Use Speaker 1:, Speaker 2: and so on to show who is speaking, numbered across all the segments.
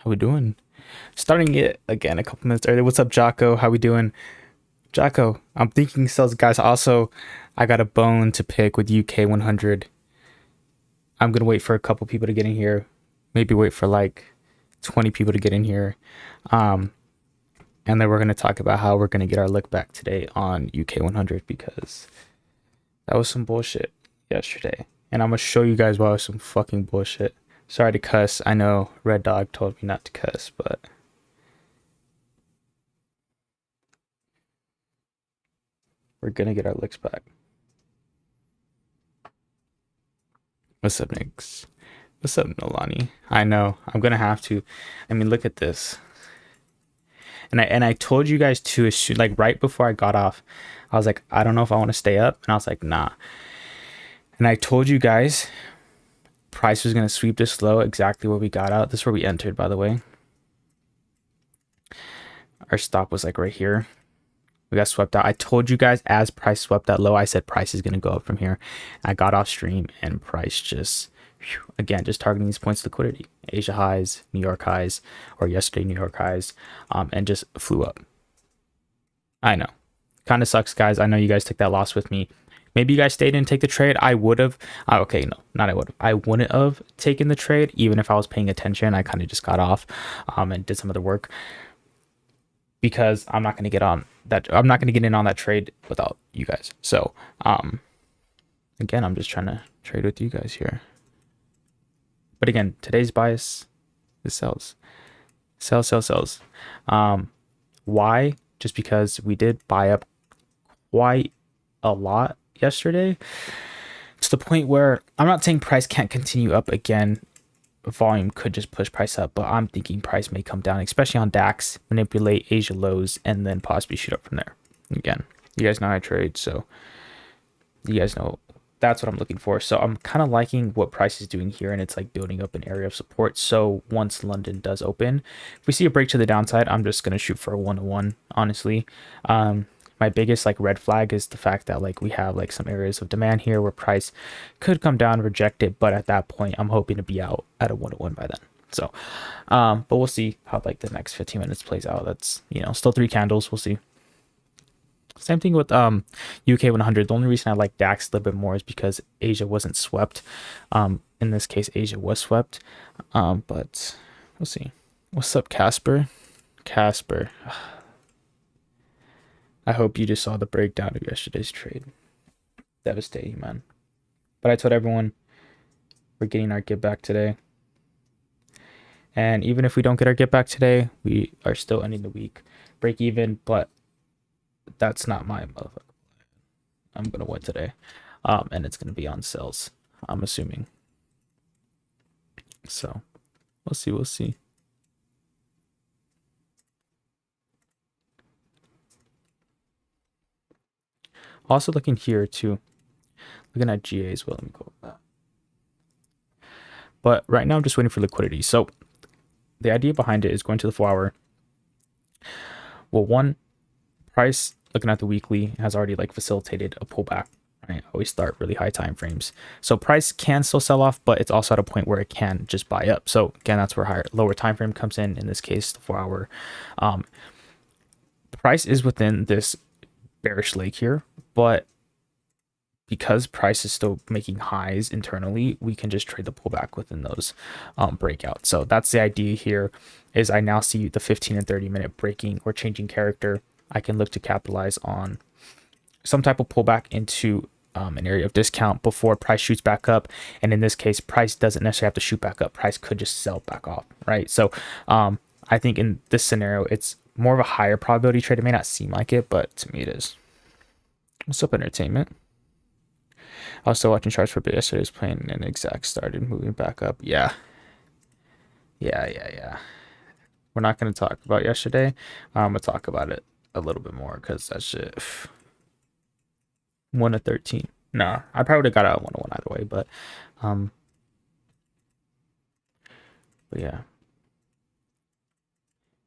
Speaker 1: How we doing? Starting it again a couple minutes early. What's up, Jocko? How we doing? Jocko, I'm thinking sales guys. Also, I got a bone to pick with UK 100. I'm gonna wait for a couple people to get in here. Maybe wait for like 20 people to get in here. Um, and then we're gonna talk about how we're gonna get our look back today on UK 100 because that was some bullshit yesterday. And I'm gonna show you guys why it was some fucking bullshit. Sorry to cuss. I know Red Dog told me not to cuss, but we're gonna get our licks back. What's up, Nicks? What's up, Nolani? I know I'm gonna have to. I mean, look at this. And I told you guys to assume, like right before I got off, I was like, I don't know if I want to stay up, and I was like, nah. And I told you guys, price was gonna sweep this low, exactly where we got out. This is where we entered, by the way. Our stop was like right here. We got swept out. I told you guys as price swept that low, I said price is going to go up from here. I got off stream and price just, again, just targeting these points of liquidity. Asia highs, New York highs, or yesterday New York highs, and just flew up. I know. Kind of sucks, guys. I know you guys took that loss with me. Maybe you guys stayed and take the trade. I would have. Okay, no, not I would have. I wouldn't have taken the trade, even if I was paying attention. I kind of just got off and did some other work. Because I'm not going to get on that. I'm not going to get in on that trade without you guys. So, again, I'm just trying to trade with you guys here. But again, today's bias is sells. Sells. Why? Just because we did buy up quite a lot yesterday to the point where I'm not saying price can't continue up again. Volume could just push price up, but I'm thinking price may come down, especially on DAX, manipulate Asia lows, and then possibly shoot up from there. Again, you guys know I trade, so you guys know that's what I'm looking for. So I'm kind of liking what price is doing here, and it's like building up an area of support. So once London does open, if we see a break to the downside, I'm just gonna shoot for a 1-to-1, honestly. My biggest like red flag is the fact that like we have like some areas of demand here where price could come down, reject it, but at that point I'm hoping to be out at a 1-to-1 by then. So but we'll see how like the next 15 minutes plays out. That's, you know, still 3 candles. We'll see. Same thing with UK 100. The only reason I like DAX a little bit more is because Asia wasn't swept. In this case Asia was swept, but we'll see. What's up, Casper? I hope you just saw the breakdown of yesterday's trade. Devastating, man. But I told everyone we're getting our get back today. And even if we don't get our get back today, we are still ending the week break even, but that's not my motherfucker. I'm going to win today. And it's going to be on sales, I'm assuming. So we'll see. Also looking here too, looking at GA as well. Let me go with that. But right now I'm just waiting for liquidity. So the idea behind it is going to the 4-hour. Well, one, price looking at the weekly has already like facilitated a pullback. Right? I always start really high time frames. So price can still sell off, but it's also at a point where it can just buy up. So again, that's where lower time frame comes in this case, the 4-hour. Price is within this bearish leg here, but because price is still making highs internally, we can just trade the pullback within those breakouts. So that's the idea here, is I now see the 15 and 30 minute breaking or changing character. I can look to capitalize on some type of pullback into an area of discount before price shoots back up. And in this case, price doesn't necessarily have to shoot back up. Price could just sell back off, right? So I think in this scenario, it's more of a higher probability trade. It may not seem like it, but to me it is. What's up, entertainment? I was still watching charts for a bit yesterday. I was playing and exact started moving back up. Yeah. We're not going to talk about yesterday. I'm going to talk about it a little bit more because that shit. 1-13. Nah, I probably would have got out 1-1 either way, but yeah.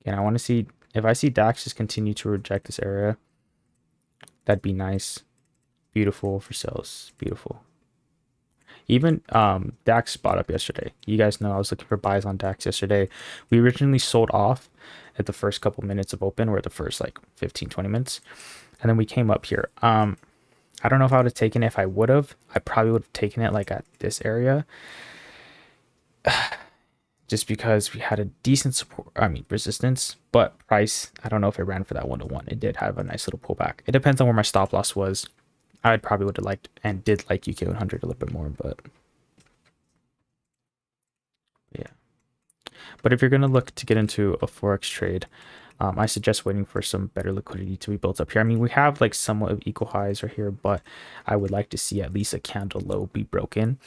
Speaker 1: Again, I want to see if I see DAX just continue to reject this area. That'd be nice. Beautiful for sales. Beautiful. Even DAX bought up yesterday. You guys know I was looking for buys on DAX yesterday. We originally sold off at the first couple minutes of open, or the first like 15-20 minutes, and then we came up here. I don't know if I would have taken it. If I would have, I probably would have taken it like at this area, just because we had a decent support, I mean resistance, but price, I don't know if it ran for that 1-to-1. It did have a nice little pullback. It depends on where my stop loss was. I probably would have liked and did like UK 100 a little bit more, but yeah. But if you're going to look to get into a Forex trade, I suggest waiting for some better liquidity to be built up here. I mean, we have like somewhat of equal highs right here, but I would like to see at least a candle low be broken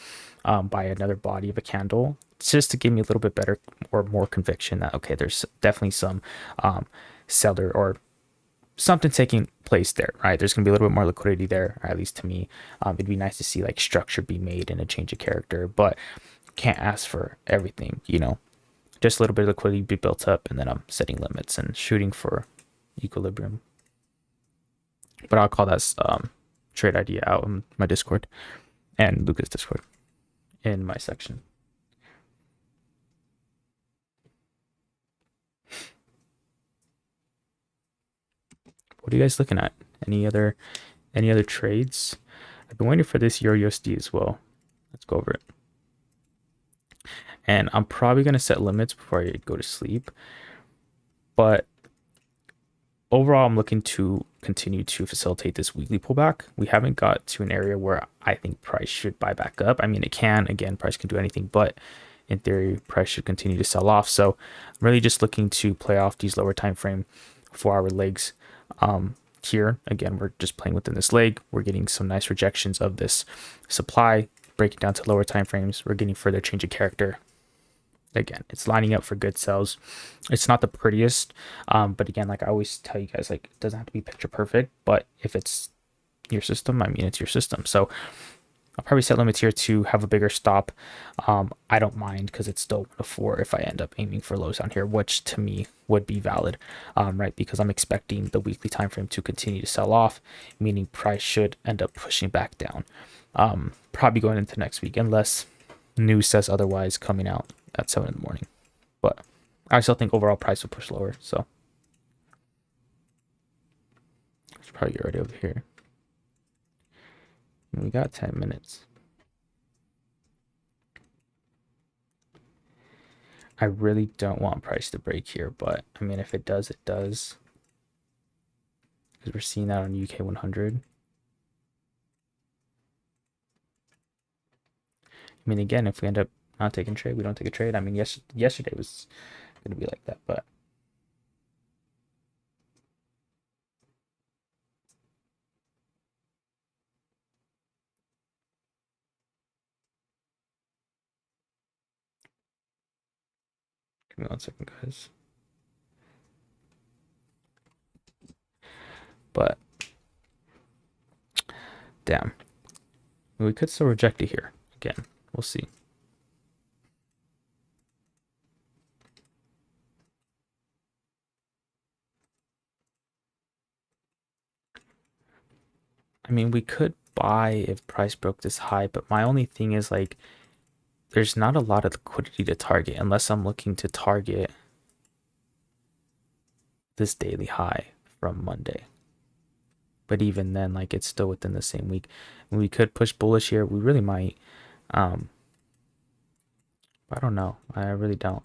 Speaker 1: by another body of a candle. It's just to give me a little bit better or more conviction that, okay, there's definitely some seller or something taking place there, right? There's going to be a little bit more liquidity there, or at least to me. It'd be nice to see like structure be made and a change of character, but can't ask for everything, you know. Just a little bit of liquidity be built up, and then I'm setting limits and shooting for equilibrium. But I'll call that trade idea out in my Discord and Luca's Discord in my section. What are you guys looking at? Any other trades? I've been waiting for this Euro USD as well. Let's go over it. And I'm probably going to set limits before I go to sleep. But overall, I'm looking to continue to facilitate this weekly pullback. We haven't got to an area where I think price should buy back up. I mean, it can. Again, price can do anything, but in theory, price should continue to sell off. So I'm really just looking to play off these lower time frame 4-hour legs. Here, again, we're just playing within this leg. We're getting some nice rejections of this supply, breaking down to lower time frames. We're getting further change of character. Again, it's lining up for good sells. It's not the prettiest, but again, like I always tell you guys, like it doesn't have to be picture perfect, but if it's your system, I mean, it's your system. So I'll probably set limits here to have a bigger stop. I don't mind because it's still 1-to-4 if I end up aiming for lows down here, which to me would be valid, right? Because I'm expecting the weekly time frame to continue to sell off, meaning price should end up pushing back down. Probably going into next week, unless news says otherwise coming out at 7 in the morning. But I still think overall price will push lower. So it's probably already over here. We got 10 minutes. I really don't want price to break here, but I mean, if it does, it does. Because we're seeing that on UK 100. I mean, again, if we end up not taking trade, we don't take a trade. I mean, yesterday was going to be like that, but give me 1 second, guys. But damn, we could still reject it here. Again, we'll see. I mean, we could buy if price broke this high, but my only thing is like there's not a lot of liquidity to target unless I'm looking to target this daily high from Monday. But even then, like it's still within the same week. We could push bullish here. We really might. I don't know. I really don't.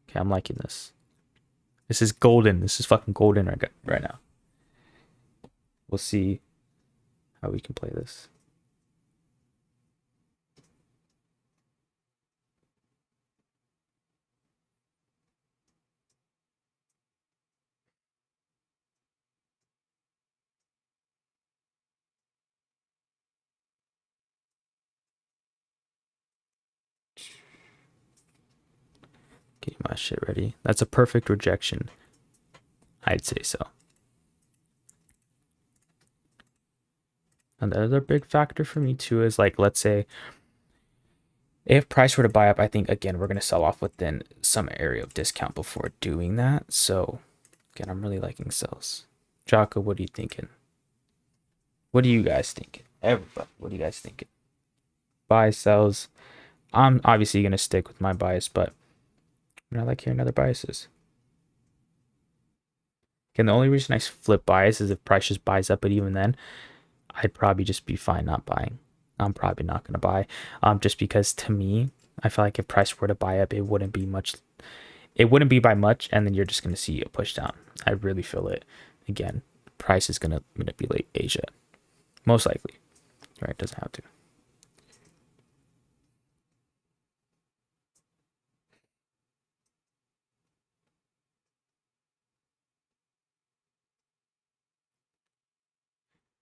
Speaker 1: Okay, I'm liking this. This is golden. This is fucking golden right now. We'll see how we can play this. Get my shit ready. That's a perfect rejection. I'd say so. Another big factor for me too is like, let's say if price were to buy up, I think again we're gonna sell off within some area of discount before doing that. So again, I'm really liking sells. Jocko, what are you thinking? What do you guys think? Everybody, what are you guys thinking? buy, sells. I'm obviously going to stick with my bias, but I like hearing other biases. Again, the only reason I flip bias is if price just buys up, but even then, I'd probably just be fine not buying. I'm probably not going to buy, just because to me, I feel like if price were to buy up, it wouldn't be much. It wouldn't be by much, and then you're just going to see a push down. I really feel it. Again, price is going to manipulate Asia, most likely. Right? Doesn't have to.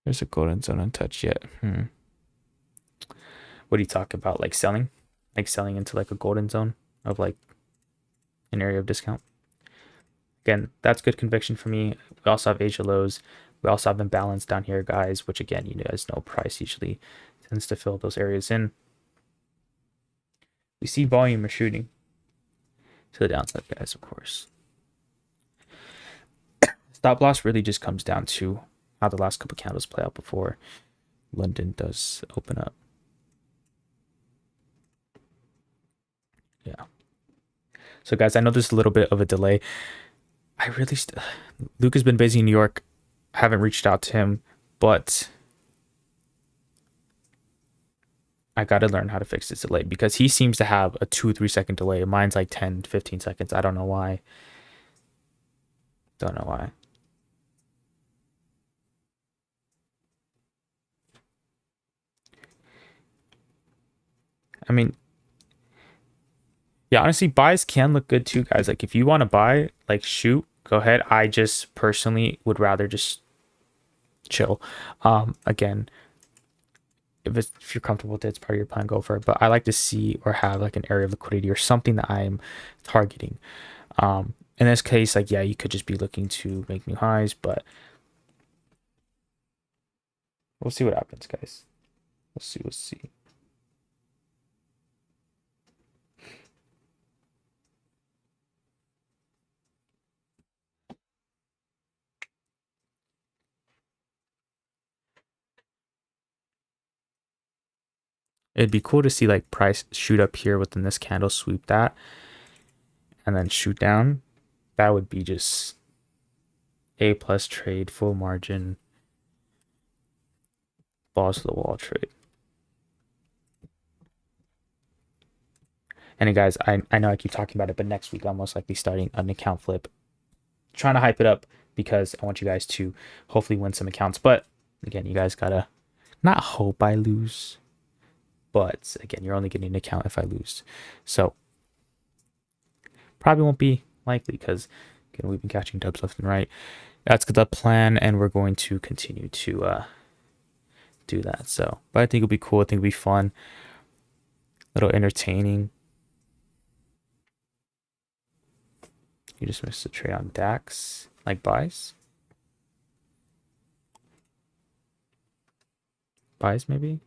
Speaker 1: There's a golden zone untouched yet. What do you talk about? Like selling into like a golden zone of like an area of discount. Again, that's good conviction for me. We also have Asia lows. We also have imbalance down here, guys, which again, you guys know price usually tends to fill those areas in. We see volume are shooting to the downside, guys, of course. Stop loss really just comes down to how the last couple candles play out before London does open up. Yeah. So guys, I know there's a little bit of a delay. I really Luke has been busy in New York. I haven't reached out to him, but I got to learn how to fix this delay because he seems to have a 2-3 second delay. Mine's like 10-15 seconds. I don't know why. Don't know why. I mean, yeah, honestly, buys can look good too, guys. Like if you want to buy, like shoot, go ahead. I just personally would rather just chill. Again, if you're comfortable with it, it's part of your plan, go for it. But I like to see or have like an area of liquidity or something that I'm targeting. In this case, like yeah, you could just be looking to make new highs, but we'll see what happens, guys. We'll see. It'd be cool to see like price shoot up here within this candle, sweep that, and then shoot down. That would be just A plus trade, full margin, balls to the wall trade. And guys, I know I keep talking about it, but next week I'm most likely starting an account flip. Trying to hype it up because I want you guys to hopefully win some accounts. But again, you guys gotta not hope I lose, but again, you're only getting an account if I lose. So probably won't be likely because again, we've been catching dubs left and right. That's the plan, and we're going to continue to do that. So, but I think it'll be cool. I think it'll be fun, a little entertaining. You just missed a trade on DAX, like buys. Buys maybe.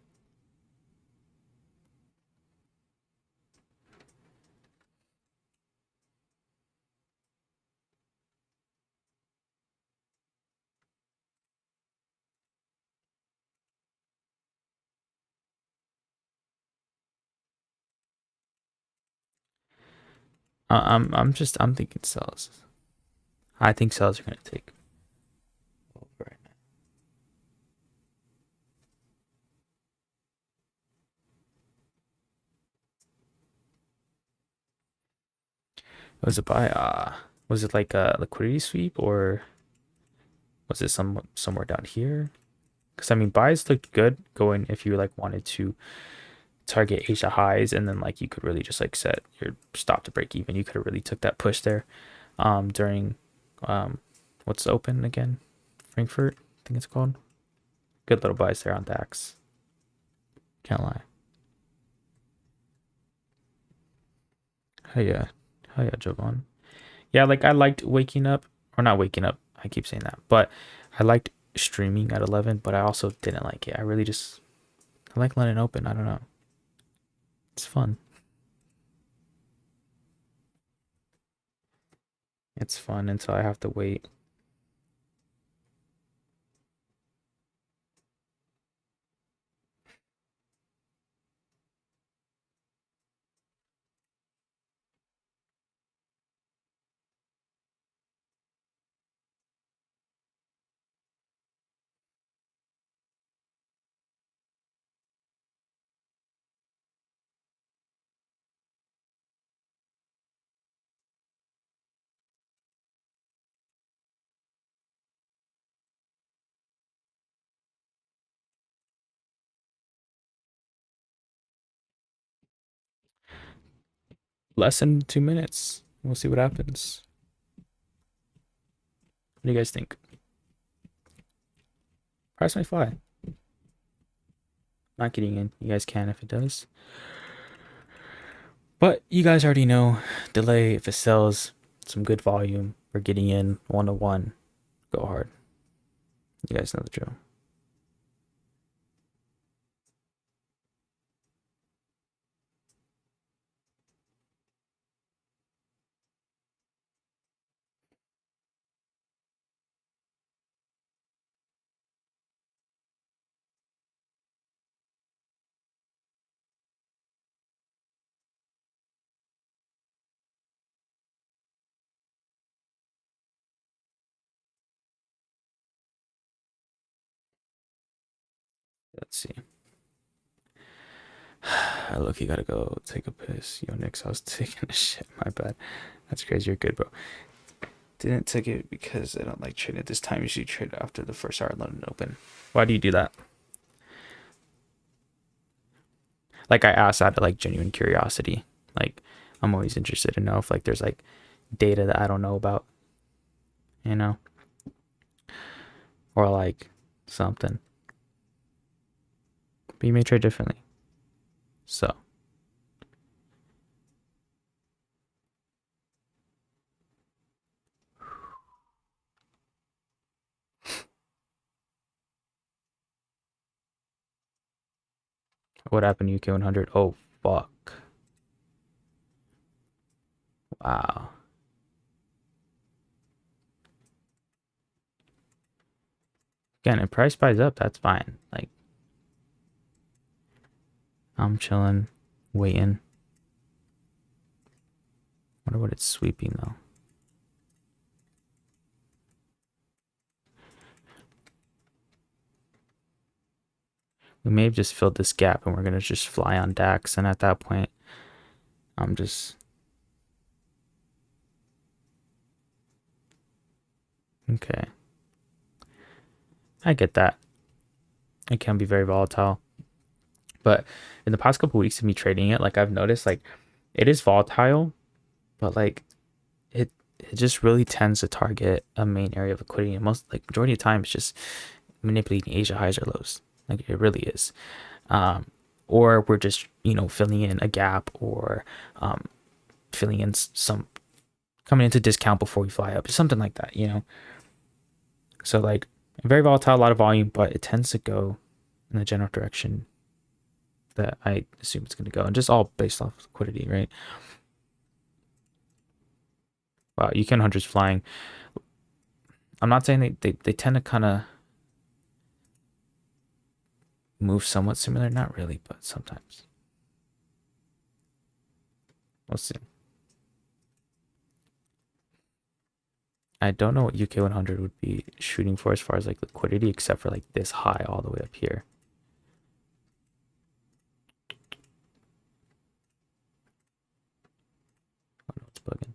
Speaker 1: I'm thinking sells. I think sells are gonna take over right now. Was it buy? Was it like a liquidity sweep or was it somewhere down here? Because I mean, buys looked good going if you like wanted to target Asia highs and then like you could really just like set your stop to break even. You could have really took that push there, during, what's open again? Frankfurt, I think it's called. Good little buys there on DAX. Can't lie. Hiya, hiya, Jovan. Yeah, like I liked waking up, or not waking up. I keep saying that, but I liked streaming at 11, but I also didn't like it. I like letting it open. I don't know. It's fun. It's fun until I have to wait. less than 2 minutes. We'll see what happens. What do you guys think? Price may fly. Not getting in. You guys can if it does. But you guys already know, delay, if it sells some good volume, we're getting in 1-to-1. Go hard. You guys know the drill. Let's see. Look, you gotta go take a piss. Yo, Nicks, I was taking a shit. My bad. That's crazy. You're good, bro. Didn't take it because I don't like trading at this time. Usually trade after the first hour London Open. Why do you do that? Like I asked out of like genuine curiosity. Like I'm always interested to know if like there's like data that I don't know about, you know, or like something. But you may trade differently. So what happened to UK 100? Oh fuck! Wow. Again, if price buys up, that's fine. Like I'm chilling, waiting. Wonder what it's sweeping though. We may have just filled this gap and we're gonna just fly on DAX, and at that point, I'm just okay. I get that. It can be very volatile. But in the past couple weeks of me trading it, like I've noticed like it is volatile, but like it just really tends to target a main area of liquidity. And most like majority of the time it's just manipulating Asia highs or lows. Like it really is. Or we're just, filling in a gap, or filling in some coming into discount before we fly up, something like that. So like very volatile, a lot of volume, but it tends to go in the general direction that I assume it's going to go, and just all based off liquidity, right? Wow, UK 100's flying. I'm not saying they tend to kind of move somewhat similar, not really, but sometimes. We'll see. I don't know what UK 100 would be shooting for as far as like liquidity, except for like this high all the way up here. Oh no, it's bugging.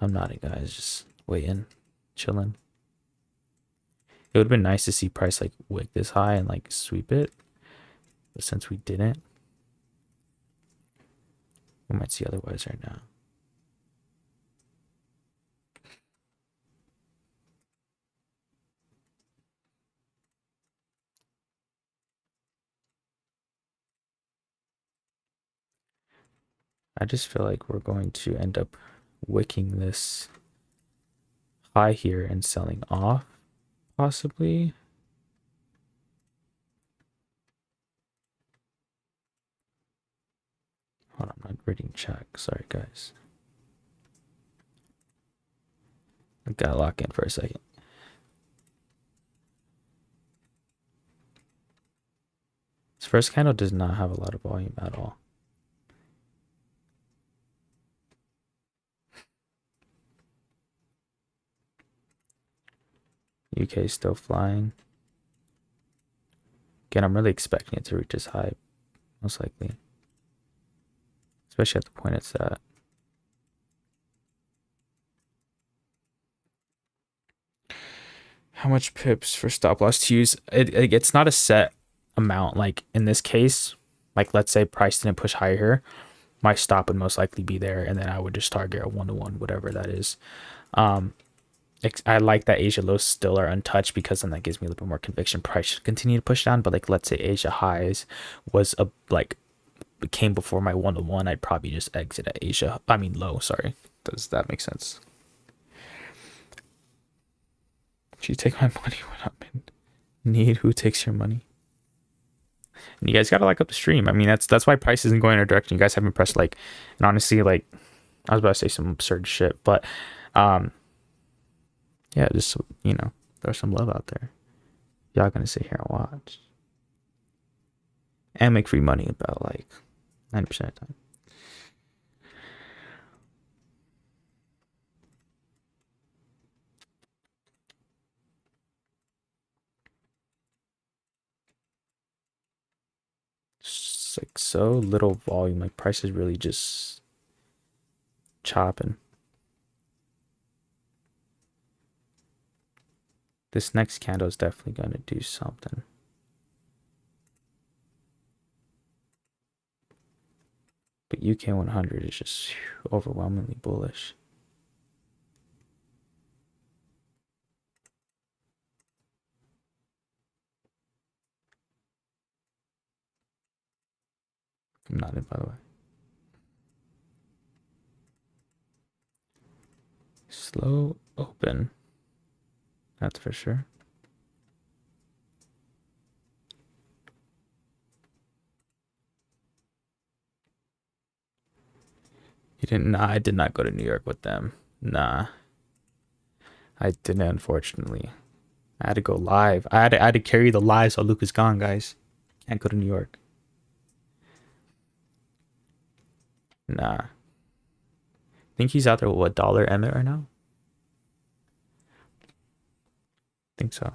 Speaker 1: I'm nodding, guys, just waiting, chilling. It would have been nice to see price like wick this high and like sweep it, but since we didn't, we might see otherwise right now. I just feel like we're going to end up wicking this high here and selling off, possibly. Hold on, I'm not reading check. Sorry, guys. I gotta lock in for a second. This first candle does not have a lot of volume at all. UK is still flying. Again, I'm really expecting it to reach this high, most likely. Especially at the point it's at. How much pips for stop loss to use? It's not a set amount. Like in this case, Like let's say price didn't push higher here, my stop would most likely be there, and then I would just target a 1-to-1, whatever that is. I like that Asia lows still are untouched because then that gives me a little bit more conviction. Price should continue to push down, but like let's say Asia highs was a like came before my 1-to-1, I'd probably just exit at Asia. I mean low. Sorry, does that make sense? You take my money when I'm in need. Who takes your money? And you guys gotta like up the stream. I mean that's why price isn't going in a direction you guys haven't pressed like. And honestly, like I was about to say some absurd shit, but yeah, just there's some love out there. Y'all gonna sit here and watch and make free money about like 90% of the time. It's like so little volume. Like price is really just chopping. This next candle is definitely gonna do something. But UK 100 is just overwhelmingly bullish. I'm not in, by the way. Slow open. That's for sure. You didn't? Nah, I did not go to New York with them. Nah, I didn't, unfortunately. I had to go live. I had to carry the lives while Luca's gone, guys. Can't go to New York. Nah. I think he's out there with what, dollar Emmett right now? Think so.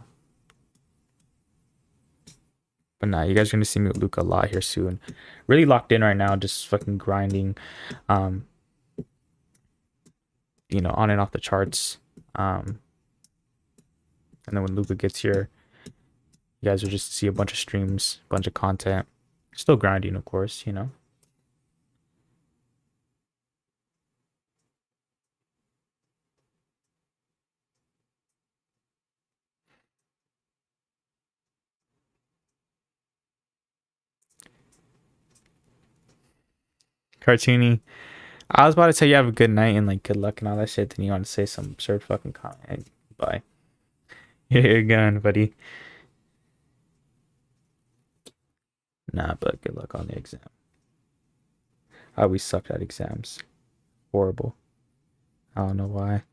Speaker 1: But nah, you guys are gonna see me with Luca a lot here soon. Really locked in right now, just fucking grinding. On and off the charts. And then when Luca gets here, you guys will just see a bunch of streams, a bunch of content. Still grinding, of course, Cartoony. I was about to say you have a good night and like good luck and all that shit. Then you want to say some absurd fucking comment. Bye. You're going, buddy. Nah, but good luck on the exam. I always sucked at exams. Horrible. I don't know why.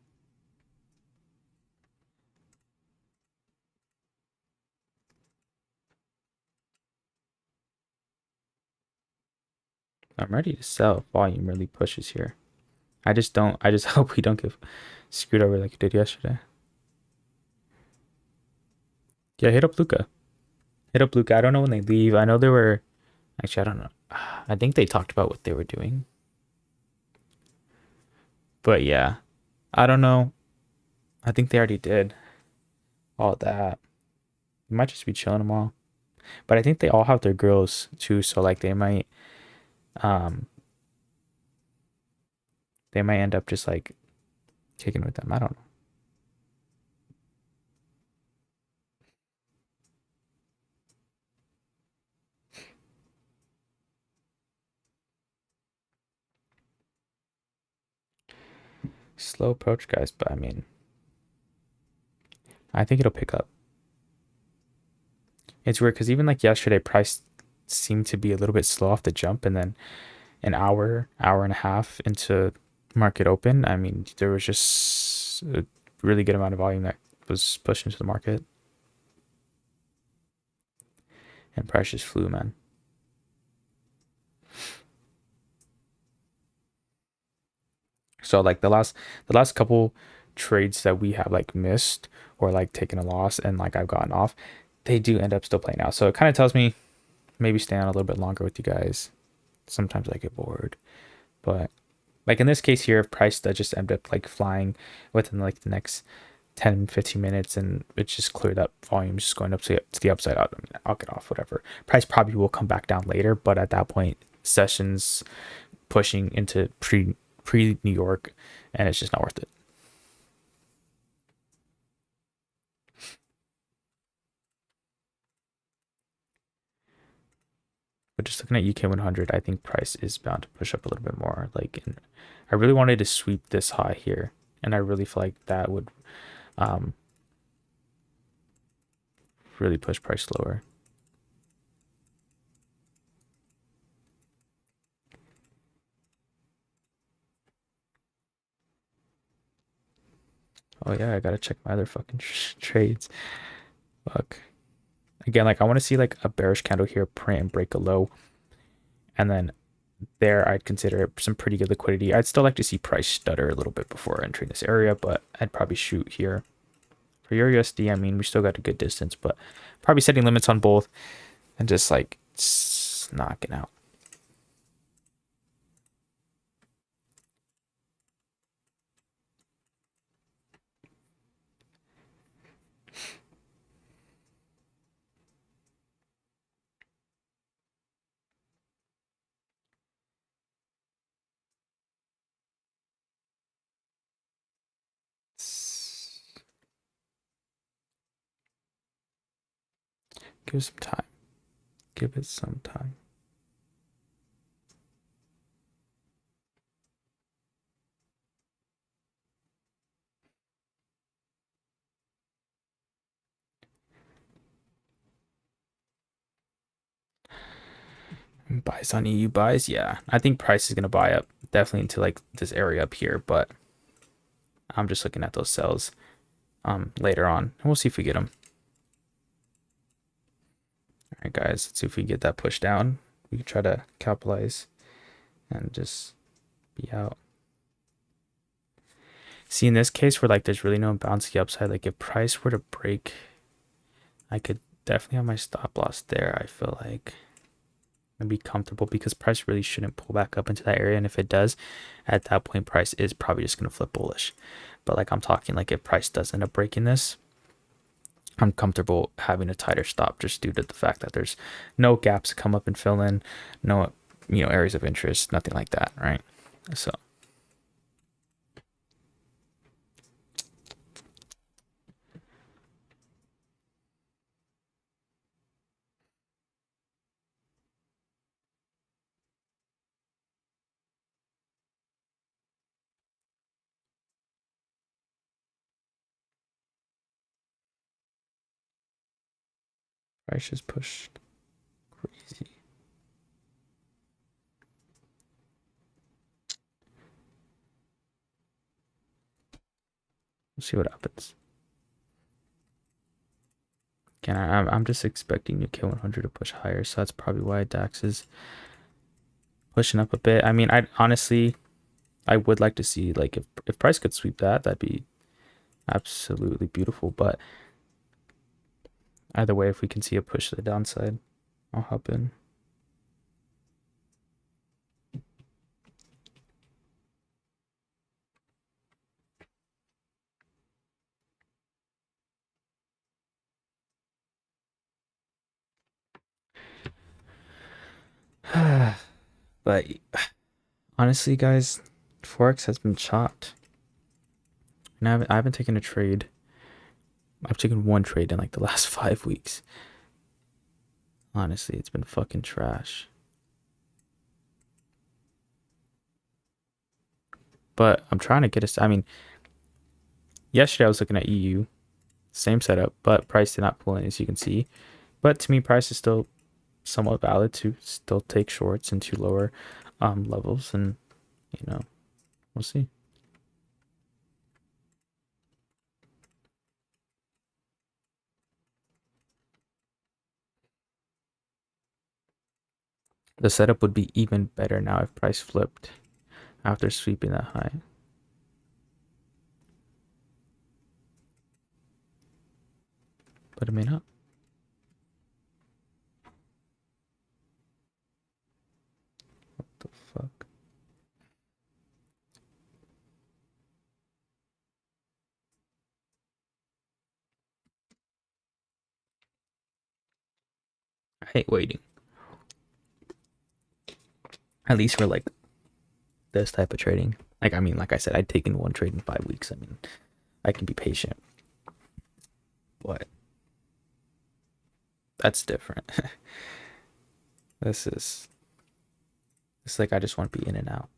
Speaker 1: I'm ready to sell. Volume really pushes here. I just hope we don't get screwed over like we did yesterday. Yeah, hit up Luca. Hit up Luca. I don't know when they leave. I know they were... Actually, I don't know. I think they talked about what they were doing. But yeah. I don't know. I think they already did all that. They might just be chilling them all. But I think they all have their girls too, so like they might end up just like kicking with them. I don't know. Slow approach, guys, but I mean, I think it'll pick up. It's weird because even like yesterday, price seemed to be a little bit slow off the jump, and then an hour and a half into market open, I mean, there was just a really good amount of volume that was pushed into the market, and price just flew, man. So like the last couple trades that we have like missed or like taken a loss and like I've gotten off, they do end up still playing out. So it kind of tells me maybe stay on a little bit longer with you guys. Sometimes I get bored, but like in this case here, if price that just ended up like flying within like the next 10-15 minutes and it just cleared up, volume just going up to the upside. I mean, I'll get off, whatever. Price probably will come back down later, but at that point, sessions pushing into pre New York, and it's just not worth it. But just looking at UK 100, I think price is bound to push up a little bit more. Like, I really wanted to sweep this high here, and I really feel like that would really push price lower. Oh yeah, I gotta check my other fucking trades. Fuck. Again, like I want to see like a bearish candle here, print and break a low, and then there I'd consider some pretty good liquidity. I'd still like to see price stutter a little bit before entering this area, but I'd probably shoot here. For your USD, I mean, we still got a good distance, but probably setting limits on both and just like knocking out. Give it some time. Give it some time. Buys on EU buys, yeah. I think price is gonna buy up definitely into like this area up here, but I'm just looking at those sells later on, and we'll see if we get them. All right, guys, let's see if we get that push down. We can try to capitalize and just be out. See, in this case where like there's really no bouncy upside, like if price were to break, I could definitely have my stop loss there. I feel like and be comfortable because price really shouldn't pull back up into that area, and if it does, at that point price is probably just going to flip bullish. But like I'm talking like if price does end up breaking this, I'm comfortable having a tighter stop just due to the fact that there's no gaps to come up and fill in, no areas of interest, nothing like that, right? So price just pushed crazy. We'll see what happens. Again, I'm just expecting UK 100 to push higher, so that's probably why DAX is pushing up a bit. I mean, I would like to see like if price could sweep that, that'd be absolutely beautiful. But either way, if we can see a push to the downside, I'll hop in. But honestly, guys, Forex has been chopped. And I haven't taken a trade. I've taken one trade in like the last 5 weeks. Honestly, it's been fucking trash. But I'm trying to get us. I mean, yesterday I was looking at EU, same setup, but price did not pull in, as you can see. But to me, price is still somewhat valid to still take shorts into lower levels, and we'll see. The setup would be even better now if price flipped after sweeping that high. But it may not. What the fuck? hate waiting. At least for like this type of trading. Like I mean, like I said, I'd taken one trade in 5 weeks. I mean, I can be patient, but that's different. This is it's like I just want to be in and out,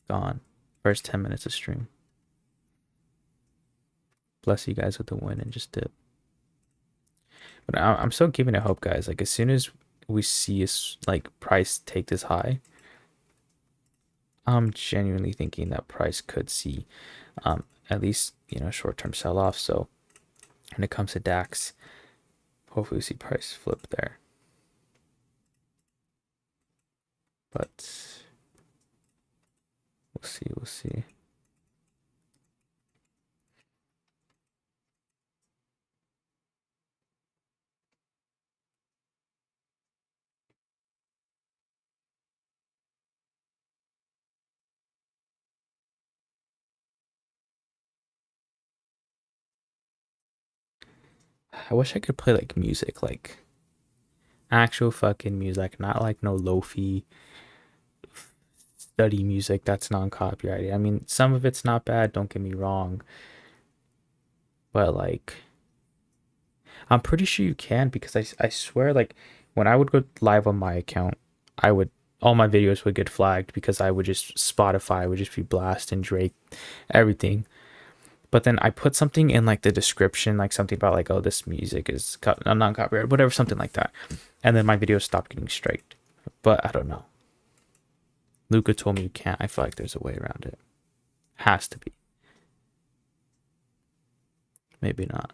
Speaker 1: gone. First 10 minutes of stream. Bless you guys with the win and just dip. But I'm still giving it hope, guys. Like as soon as we see like price take this high, I'm genuinely thinking that price could see at least short-term sell-off. So when it comes to DAX, hopefully we see price flip there. But we'll see. We'll see. I wish I could play like music, like actual fucking music, not like no lofi study music that's non-copyrighted. I mean, some of it's not bad, don't get me wrong, but like I'm pretty sure you can because I swear like when I would go live on my account, I would all my videos would get flagged because I would just Spotify would just be blasting Drake, everything. But then I put something in like the description, like something about like, oh, this music is non-copyrighted, whatever, something like that. And then my video stopped getting striked. But I don't know. Luca told me you can't. I feel like there's a way around it. Has to be. Maybe not.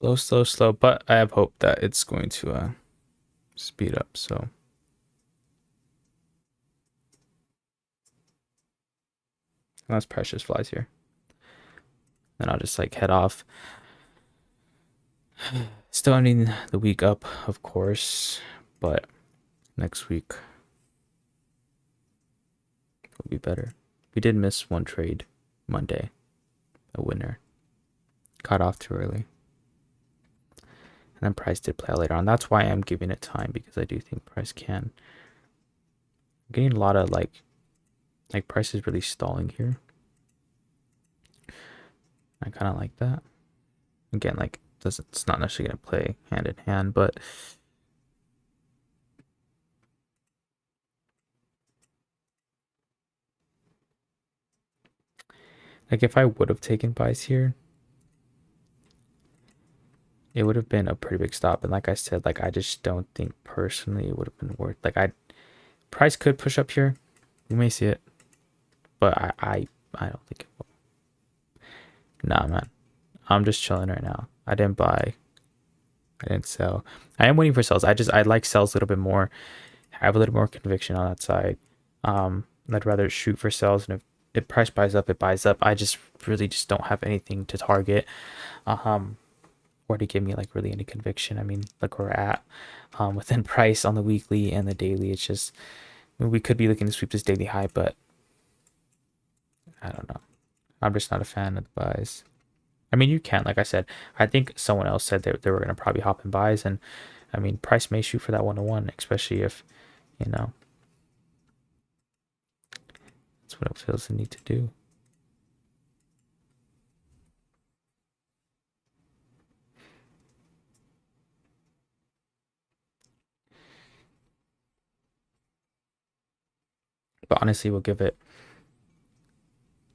Speaker 1: Slow, slow, slow. But I have hope that it's going to speed up. So unless Precious flies here, then I'll just like head off. Still ending the week up, of course, but next week will be better. We did miss one trade Monday, a winner. Got off too early. And then price did play out later on. That's why I'm giving it time because I do think price can. I'm getting a lot of like price is really stalling here. I kind of like that. Again, like it's not necessarily gonna play hand in hand, but like if I would have taken buys here, it would have been a pretty big stop. And like I said, like I just don't think personally it would have been worth. Like price could push up here. We may see it, but I don't think it will. Nah, man. I'm just chilling right now. I didn't buy. I didn't sell. I am waiting for sells. I like sells a little bit more. Have a little more conviction on that side. I'd rather shoot for sells, and if price buys up, it buys up. I just really just don't have anything to target, or to give me like really any conviction. I mean, look where we're at, within price on the weekly and the daily. It's just we could be looking to sweep this daily high, but I don't know. I'm just not a fan of the buys. I mean, you can, like I said, I think someone else said they were going to probably hop in buys. And I mean, price may shoot for that 1-to-1, especially if, that's what it feels the need to do. But honestly, we'll give it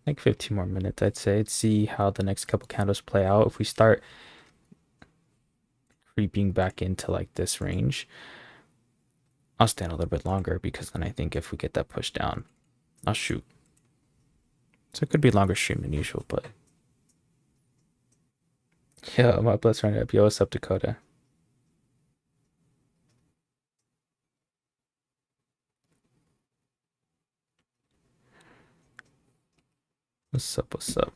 Speaker 1: like 15 more minutes, I'd say, to see how the next couple candles play out. If we start creeping back into like this range, I'll stand a little bit longer because then I think if we get that push down, I'll shoot. So it could be longer stream than usual, but yeah, my bless running up. Yo, what's up, Dakota? What's up? What's up?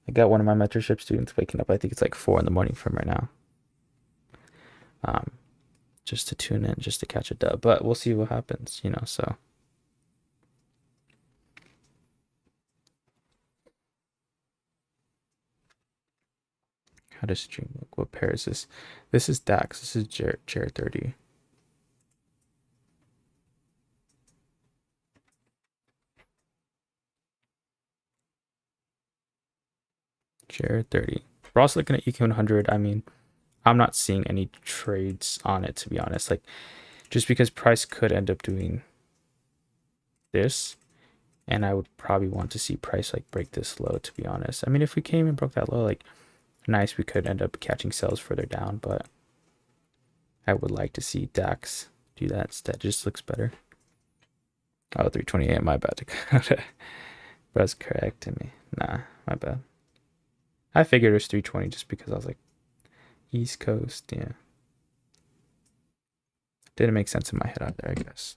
Speaker 1: I got one of my mentorship students waking up. I think it's like 4 in the morning from right now. Just to tune in, just to catch a dub. But we'll see what happens, you know. So how does stream look? What pair is this? This is DAX. This is Jared 30. Jared 30. We're also looking at EK 100. I mean, I'm not seeing any trades on it, to be honest. Like, just because price could end up doing this, and I would probably want to see price like break this low, to be honest. I mean, if we came and broke that low, like, nice, we could end up catching sells further down, but I would like to see DAX do that instead. It just looks better. Oh, 328, my bad. That's correct to me. Nah, my bad. I figured it was 320 just because I was like, East Coast, yeah. Didn't make sense in my head out there, I guess.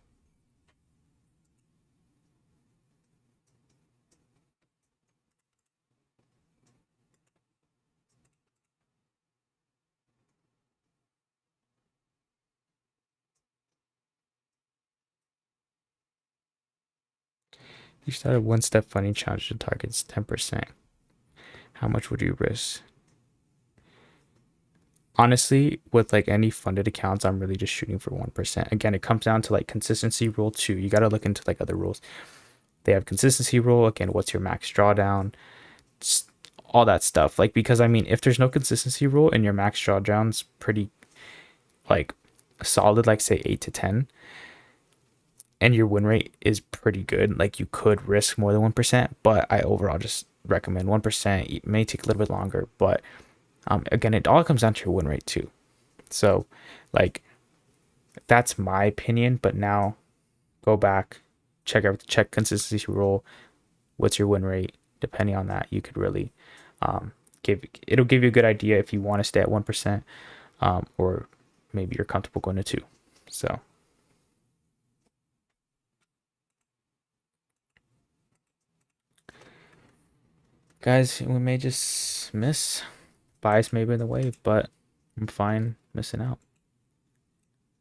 Speaker 1: You started one step funding challenge to targets 10%. How much would you risk? Honestly, with like any funded accounts, I'm really just shooting for 1%. Again, it comes down to like consistency rule too. You got to look into like other rules. They have consistency rule. Again, what's your max drawdown? Just all that stuff. Like, because I mean, if there's no consistency rule and your max drawdown's pretty like solid, like say 8 to 10, and your win rate is pretty good, like you could risk more than 1%, but I overall just recommend 1%. It may take a little bit longer, but again, it all comes down to your win rate too. So like that's my opinion, but now go back, check consistency rule, what's your win rate. Depending on that, you could really it'll give you a good idea if you want to stay at 1%, or maybe you're comfortable going to 2. So guys, we may just miss. Bias may be in the way, but I'm fine missing out.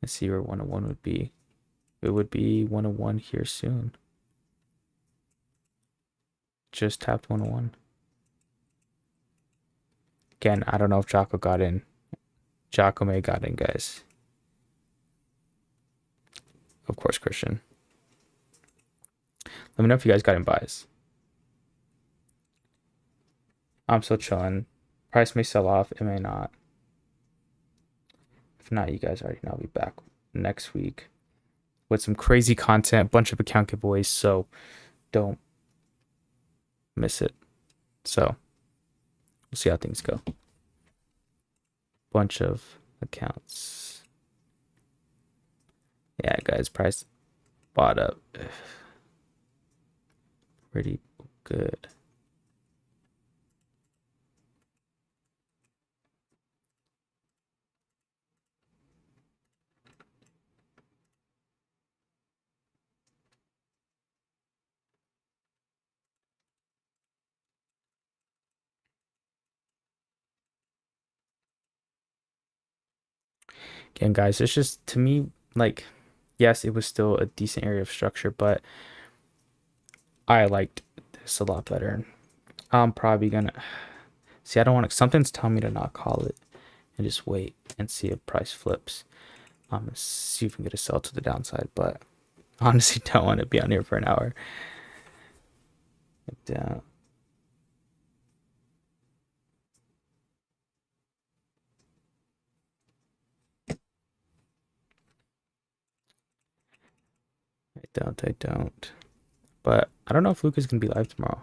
Speaker 1: Let's see where 101 would be. It would be 101 here soon. Just tapped 101. Again, I don't know if Jocko got in. Jocko may got in, guys. Of course, Christian. Let me know if you guys got in buys. I'm still chilling. Price may sell off. It may not. If not, you guys already know I'll be back next week with some crazy content, bunch of account giveaways, so don't miss it. So we'll see how things go. Bunch of accounts. Yeah, guys, price bought up pretty good. Again, guys, it's just, to me, like, yes, it was still a decent area of structure, but I liked this a lot better. I'm probably gonna see. I don't want to. Something's telling me to not call it and just wait and see if price flips. See if we can get a sell to the downside, but honestly, don't want to be on here for an hour. Down. I don't. But I don't know if Luca's gonna be live tomorrow.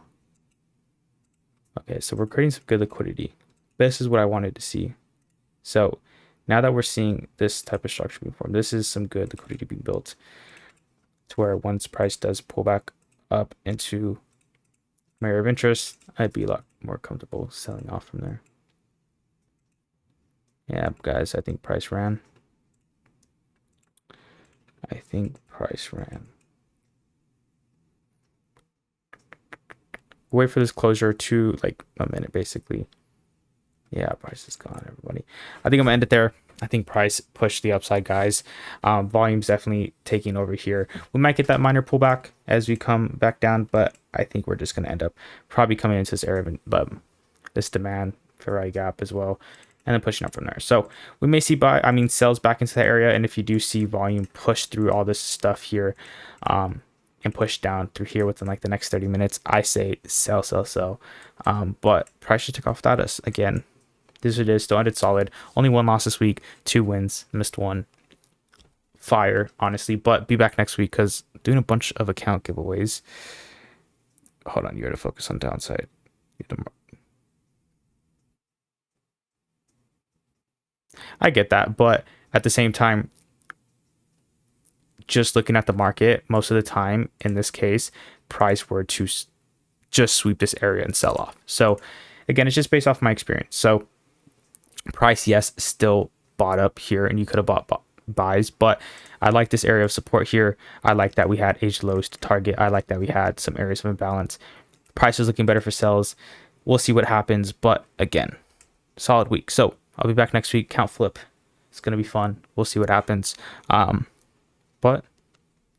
Speaker 1: Okay, so we're creating some good liquidity. This is what I wanted to see. So now that we're seeing this type of structure being formed, this is some good liquidity being built to where once price does pull back up into my area of interest, I'd be a lot more comfortable selling off from there. Yeah, guys, I think price ran. wait for this closure to like a minute basically. Yeah, price is gone, everybody. I think I'm gonna end it there. I think price pushed the upside, guys. Volume's definitely taking over here. We might get that minor pullback as we come back down, but I think we're just gonna end up probably coming into this area of this demand Ferrari gap as well, and then pushing up from there. So we may see sells back into the area, and if you do see volume push through all this stuff here, and push down through here within like the next 30 minutes, I say sell, sell, sell. But price should take off without us again. This it is, still ended solid. Only 1 loss this week, 2 wins, missed 1. Fire, honestly, but be back next week because doing a bunch of account giveaways. Hold on, you gotta focus on downside. I get that, but at the same time, just looking at the market, most of the time, in this case, price were to just sweep this area and sell off. So again, it's just based off my experience. So price, yes, still bought up here, and you could have bought buys, but I like this area of support here. I like that we had aged lows to target. I like that we had some areas of imbalance. Price is looking better for sells. We'll see what happens, but again, solid week. So I'll be back next week. Count flip. It's gonna be fun. We'll see what happens. But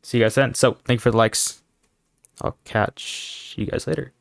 Speaker 1: see you guys then. So thank you for the likes. I'll catch you guys later.